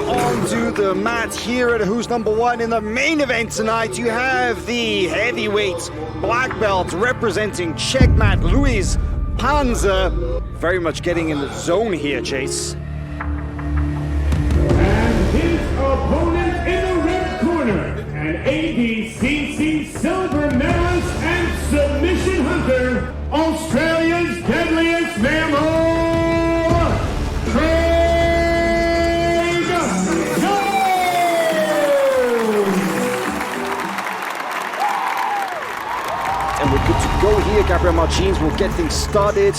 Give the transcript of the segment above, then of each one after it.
onto the mat here at Who's Number One. In the main event tonight, you have the heavyweight black belt representing Checkmat, Luiz, Panza. Very much getting in the zone here, Chase. And his opponent in the red corner, an ADCC silver medalist and submission hunter, Australia's deadliest mammal, And we're good to go here. Gabriel Martins will get things started.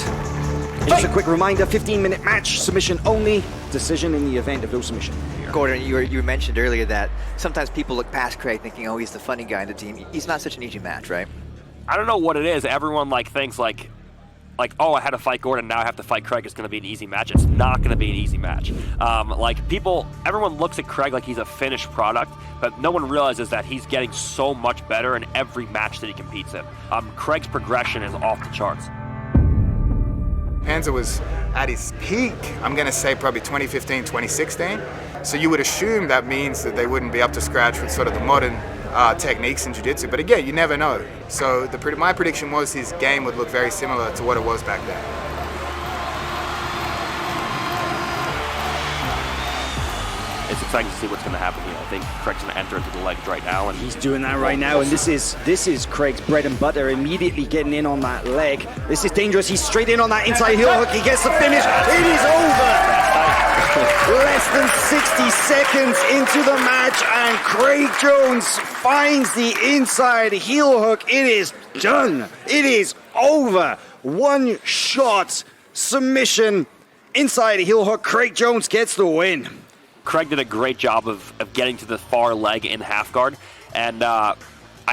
Just a quick reminder, 15-minute match, submission only, decision in the event of no submission. Gordon, you mentioned earlier that sometimes people look past Craig thinking, oh, he's the funny guy in the team. He's not such an easy match, right? I don't know what it is. Everyone thinks like, oh, I had to fight Gordon, now I have to fight Craig. It's going to be an easy match. It's not going to be an easy match. Everyone looks at Craig like he's a finished product, but no one realizes that he's getting so much better in every match that he competes in. Craig's progression is off the charts. Panza was at his peak, I'm going to say probably 2015, 2016. So you would assume that means that they wouldn't be up to scratch with sort of the modern techniques in jiu-jitsu. But again, you never know. So my prediction was his game would look very similar to what it was back then. It's exciting to see what's going to happen here. I think Craig's going to enter into the legs right now. And he's doing that right now, and this is Craig's bread and butter, immediately getting in on that leg. This is dangerous. He's straight in on that inside heel hook. He gets the finish. It is over. Less than 60 seconds into the match, and Craig Jones finds the inside heel hook. It is done. It is over. One shot submission, inside heel hook. Craig Jones gets the win. Craig did a great job of getting to the far leg in half guard, and I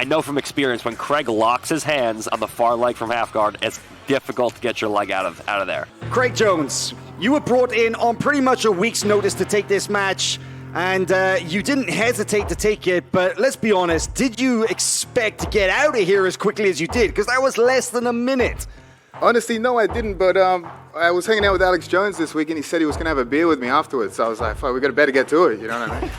know from experience when Craig locks his hands on the far leg from half guard, it's difficult to get your leg out of there. Craig Jones, you were brought in on pretty much a week's notice to take this match, and you didn't hesitate to take it, but let's be honest, did you expect to get out of here as quickly as you did? Because that was less than a minute. Honestly, no, I didn't, but I was hanging out with Alex Jones this week, and he said he was going to have a beer with me afterwards. So I was like, fuck, we better get to it, you know what I mean?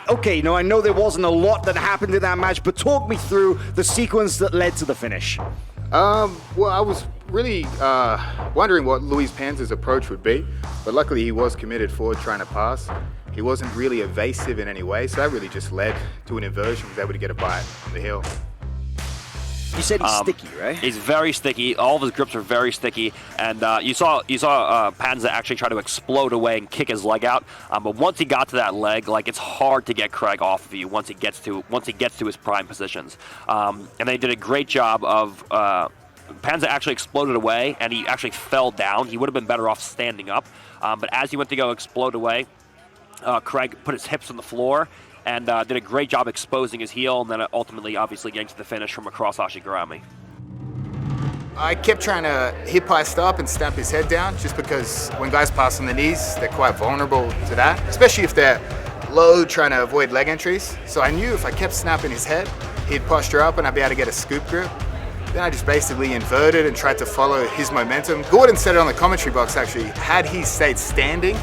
Okay, now I know there wasn't a lot that happened in that match, but talk me through the sequence that led to the finish. Well, I was really wondering what Luiz Panza's approach would be, but luckily he was committed forward trying to pass. He wasn't really evasive in any way, so that really just led to an inversion. He was able to get a bite on the heel. You said he's sticky, right? He's very sticky. All of his grips are very sticky, and you saw Panza actually try to explode away and kick his leg out. But once he got to that leg, it's hard to get Craig off of you once he gets to his prime positions. And they did a great job of. Panza actually exploded away, and he actually fell down. He would have been better off standing up, but as he went to go explode away, Craig put his hips on the floor and did a great job exposing his heel, and then ultimately, obviously, getting to the finish from across Ashigarami. I kept trying to hip heist up and stamp his head down, just because when guys pass on the knees, they're quite vulnerable to that, especially if they're low, trying to avoid leg entries. So I knew if I kept snapping his head, he'd posture up and I'd be able to get a scoop grip. Then I just basically inverted and tried to follow his momentum. Gordon said it on the commentary box, actually, had he stayed standing,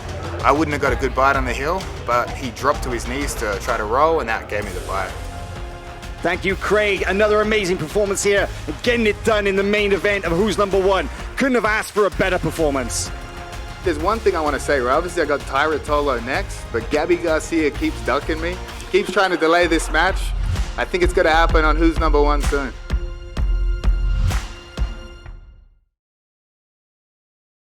I wouldn't have got a good bite on the heel, but he dropped to his knees to try to roll, and that gave me the bite. Thank you, Craig. Another amazing performance here, getting it done in the main event of Who's Number One. Couldn't have asked for a better performance. There's one thing I want to say, right? Obviously I got Tyra Tolo next, but Gabby Garcia keeps ducking me, keeps trying to delay this match. I think it's going to happen on Who's Number One soon.